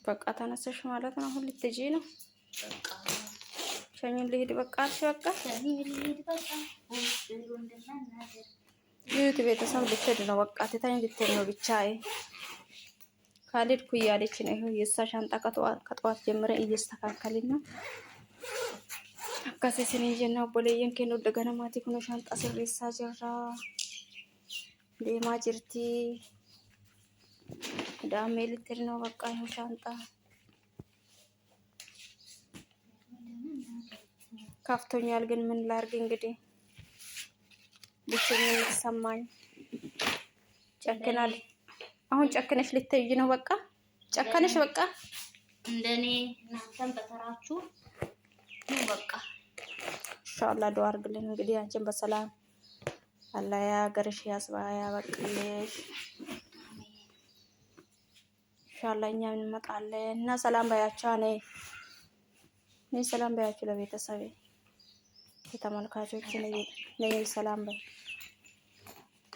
በቃ ተነሰሽ ማለት ነው። አሁን ልትሄጂ ነው? በቃ ሸኝም ልሄድ በቃ አልሽ። በቃ ሸኝም ልሄድ በቃ ይሁት ቤተሰብ ልትሄድ ነው። በቃ ትታኝ ልትሄድ ነው። ብቻዬ ካልሄድኩ እያለች ነው። ይኸው የእሷ ሻንጣ ከጠዋት ጀምረን እየስተካከልን ነው። akkasi isin jenna obboleeyyan keenya odda ganamaati kun shaanxaa sirreessaa jirra deemaa jirti daamee littiri ነው በቃ ይኸው ሻንጣ ከፍቶኛል ግን ምን ላድርግ እንግዲህ ብቸኝነት ሰማኝ ጨክናል አሁን ጨክነሽ ልትይይ ነው በቃ ጨከነሽ በቃ እንደኔ እናንተም በተራችሁ ነው በቃ ኢንሻአላህ ዱአ አድርግልን እንግዲህ አንቺን በሰላም አላህ ያገርሽ ያስባያ በቅልሽ ኢንሻአላህ እኛ እንመጣለን እና ሰላም ባያቻ ነይ ሰላም ባያችሁ ለቤተሰቤ የተመልካቾች ነይ ሰላም ባይ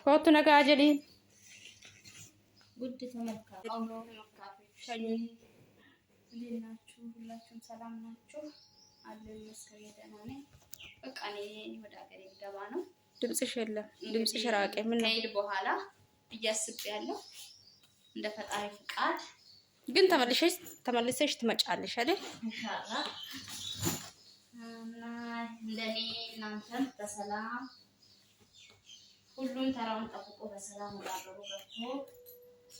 ኮቱ ነገ አጀሊ ጉድ ተመልካቾች አውሮ ሸኝ እንዴናችሁ ሁላችሁም ሰላም ናችሁ አለን መስከረ ደህና ነኝ በቃ እኔ ወደ ሀገሬ ልገባ ነው ድምጽሽ የለም ድምጽሽ ራቀ ምን ነው ከሄድ በኋላ እያስብያለሁ እንደ ፈጣሪ ፍቃድ ግን ተመልሰሽ ትመጫለሽ አይደል ኢንሻአላህ እና እንደኔ እናንተም በሰላም ሁሉም ተራውን ጠብቆ በሰላም ወደ ሀገሩ ገብቶ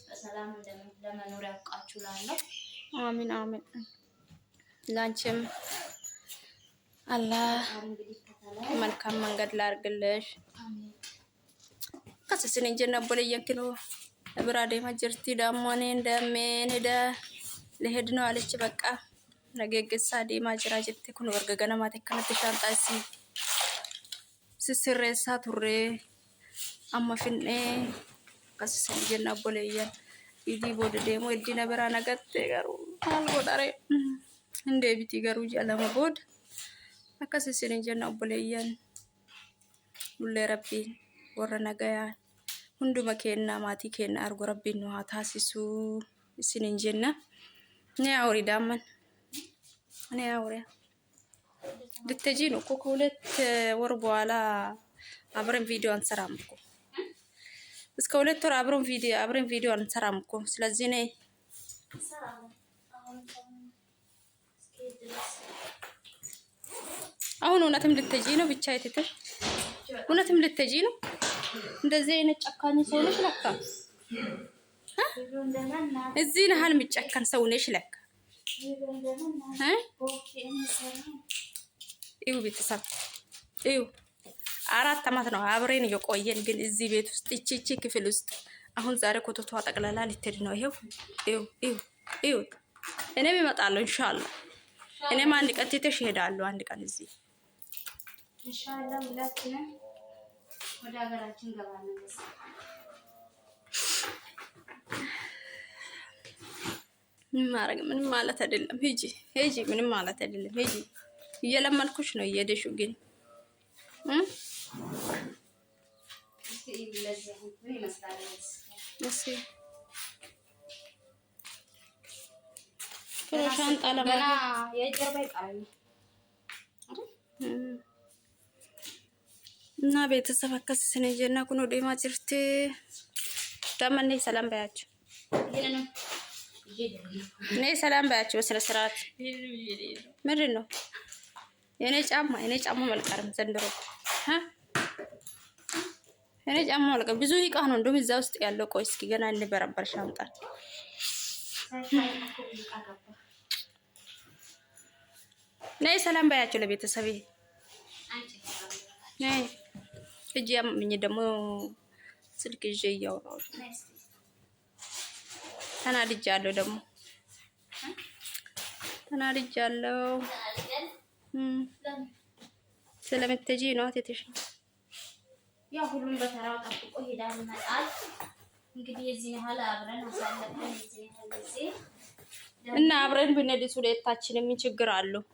በሰላም ለመኖር ያብቃችሁ ላለሁ አሚን አሚን ላንቺም አላህ መልካም መንገድ ላርግልሽ አሚን ከሰስን እንጀና ቦለየንክኖ ብራዴ ማጀርቲ ዳሞኔ እንደምን ሄደ ለሄድ ነው አለች በቃ ነገገሳ ዴማ ጅራጅት ኩን ወርገገና ማተከነት ሻንጣሲ ስስሬሳ ቱሬ አማፍኔ ከሰስን እንጀና ቦለየን ይዲ ቦደ ደሞ እዲ ነብራ ነገት ገሩ አልጎዳሬ እንደ ቢቲ ገሩ ጃለማ ቦድ akkasisin jenna obboleeyyan ulle rabbiin warra nagayaa hunduma keenna maatii keenna argu rabbiin nu haa taasisu isinin jenna ne awri daman ne awri ልትሄጂ ነው እኮ ከሁለት ወር በኋላ አብረን ቪዲዮ አንሰራም እኮ እስከ ሁለት ወር አብረን ቪዲዮ አንሰራም እኮ ስለዚህ ነይ አሁን እውነትም ልትሄጂ ነው ብቻ አይተሽ እውነትም ልትሄጂ ነው እንደዚህ አይነት ጨካኝ ሰው ነሽ ለካ እዚህ ነሃል የሚጨከን ሰው ነሽ ለካ እዩ ቤተሰብ እዩ 4 አመት ነው አብረን የቆየን ግን እዚህ ቤት ውስጥ እቺ ክፍል ውስጥ አሁን ዛሬ ኮተቷ ጠቅላላ ልትሄድ ነው ይሄው እዩ እኔም እመጣለሁ ኢንሻአላህ እኔም አንድ ቀን ትተሽ እሄዳለሁ አንድ ቀን እዚህ ኢንሻአላህ ሁላችንም ወደ ሀገራችን ገባለን ምንም ማለት አይደለም ሂጂ ምንም ማለት አይደለም ሂጂ እየለመንኩሽ ነው እየሄድሽ ግን እሺ ሻንጣ ለማና የጀርባ ይቃል እና ቤተሰብ አከስስነ ጀና ኩኖ ዴማ ጅርቴ ዳመኔ ሰላም ባያችሁ ነይ ሰላም ባያችሁ በስነ ስርዓት ምንድን ነው የኔ ጫማ መልቀርም ዘንድሮ የኔ ጫማ መልቀር ብዙ ይቃ ነው እንደውም እዛ ውስጥ ያለው ቆይ እስኪ ገና እንበረበር ሻንጣ ነይ ሰላም ባያችሁ ለቤተሰቤ ነይ እጂ ምን ደሞ ስልክ ይዤ እያወራሁ ተናድጃለሁ ደግሞ ስለምትጂ ነው አትተሽ ያ ሁሉም በተራው ጠብቆ ሄዳል ይመጣል እንግዲህ እዚህ ያህል አብረን አሳለፈን እዚህ ያህል እና አብረን ብንሄድስ ሁለታችንም ምን ችግር አለው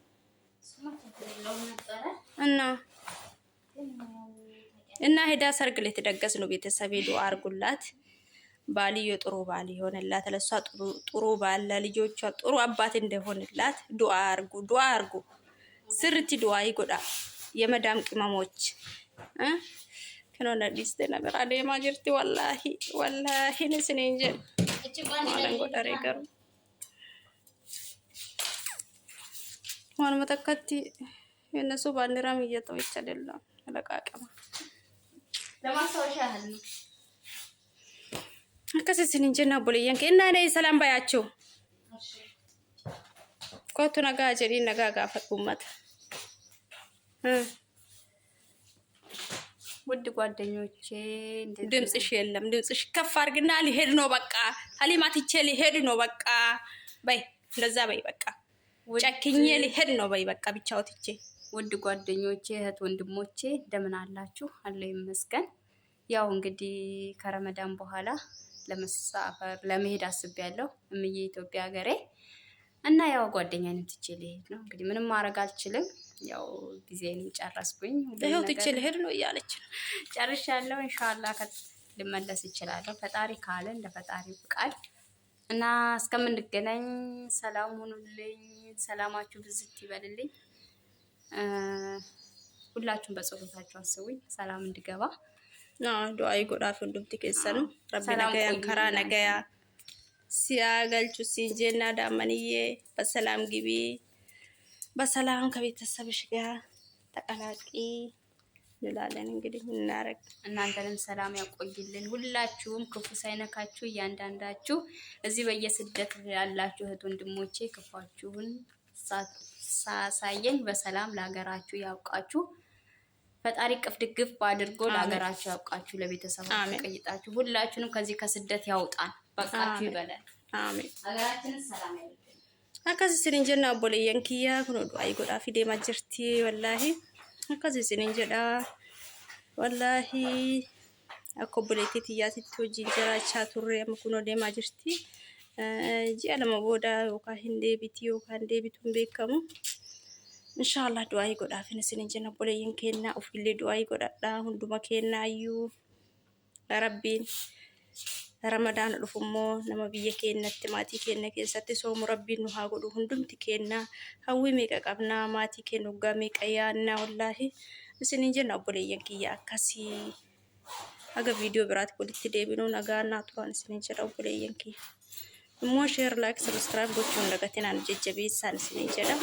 እና ሄዳ ሰርግ ላይ ተደገስ ነው ቤተሰብ ሄዶ አርጉላት ባልዮ ጥሩ ባል ይሆንላት፣ ለሷ ጥሩ ባል፣ ለልጆቿ ጥሩ አባት እንደሆንላት ዱአ አርጉ። ስርቲ ዱአ ይጎዳ የመዳም ቅመሞች ከኖና ዲስተ ነገር አደማ ጅርቲ ወላሂ ነስኔንጀ ማለን ጎዳሬ ገሩ ማን መተከቲ የነሱ ባንዲራም እየተወች አይደለም ለቃቀማ ለማስታወሻ ያህል ነው። ከሰስን እንጀና ቦለየን ከእና ነይ ሰላም ባያቸው ኮቱ ነጋ ጀዲ ነጋ ጋፈቁመት ውድ ጓደኞቼ ድምጽሽ የለም። ድምጽሽ ከፍ አድርግና ሊሄድ ነው በቃ ሀሊማትቼ ሊሄድ ነው በቃ በይ እንደዛ በይ በቃ ጨክኜ ሊሄድ ነው በይ በቃ ብቻውትቼ። ውድ ጓደኞቼ እህት ወንድሞቼ እንደምን አላችሁ? አለሁ ይመስገን። ያው እንግዲህ ከረመዳን በኋላ ለመሳፈር ለመሄድ አስቤያለሁ እምዬ ኢትዮጵያ ሀገሬ እና ያው ጓደኛዬን ትቼ ልሄድ ነው እንግዲህ ምንም ማድረግ አልችልም። ያው ጊዜንም ጨረስኩኝ ይሄው ትቼ ልሄድ ነው እያለች ጨርሻለሁ። ኢንሻአላህ ልመለስ እችላለሁ ፈጣሪ ካለ እንደ ፈጣሪ ፍቃድ እና እስከምንገናኝ ሰላም ሁኑልኝ። ሰላማችሁ ብዝት ይበልልኝ። ሁላችሁም በጸሎታችሁ አስቡኝ ሰላም እንድገባ ዱአ ይጎዳፍ ሁሉም ትከሰኑ ረቢ ነገያ ከራ ነገያ ሲያገልቹ ሲንጀና ዳመንዬ በሰላም ግቢ በሰላም ከቤተሰብሽ ጋር ተቀላቂ እንላለን። እንግዲህ እናረግ እናንተንም ሰላም ያቆይልን። ሁላችሁም ክፉ ሳይነካችሁ እያንዳንዳችሁ እዚህ በየስደት ያላችሁ እህት ወንድሞቼ ክፋችሁን ሳሳየን በሰላም ለሀገራችሁ ያብቃችሁ። ፈጣሪ ቅፍ ድግፍ አድርጎ ለሀገራችሁ ያብቃችሁ። ለቤተሰባችሁ ቀይጣችሁ ሁላችሁንም ከዚህ ከስደት ያውጣን። በቃችሁ ይበላል። አሜን። ሀገራችንን ሰላም ያድርግልን። akkasi sinin jenna obboleeyyan kiyyaa kun du'aa godhaa fi deemaa jirti wallaahi akkasi sinin jedha wallaahi akka obboleettii tiyyaatitti hojiin jiraachaa turre amma kun deemaa jirti ji'a lama booda yookaan hin deebiti yookaan deebituun beekamu inshallah du'aa godhaa fi sinin jenna obboleeyyan keenyaa ofillee du'aa godhadha hunduma keenyaa iyyuu rabbiin Ramadan dhufumo nama biyya keenyatti maatii keenya keessatti soomu rabbiin nu haa godhu hundumti keenya hawwi meeqa qabna maatii keenya waggaa meeqa yaanna wallahi isinin jenna obboleeyyan kiyya akkasi aga viidiyoo biraatti walitti deebinuu nagaa turan isinin jedha obboleeyyan kiyya immoo share like subscribe gochuun dagatinaan jajjabeessaan isinin jedha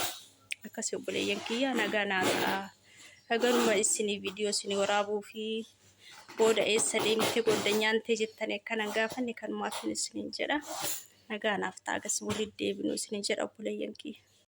akkasi obboleeyyan kiyya nagaa naata agaruma isini viidiyoo isini waraabuu fi booda eessa deemte godanyaan ta'e jettanii kana gaafanne kan maafin isinin jedha nagaa naaf taagas walitti deebinuu isinin jedha obboleeyyan kiyya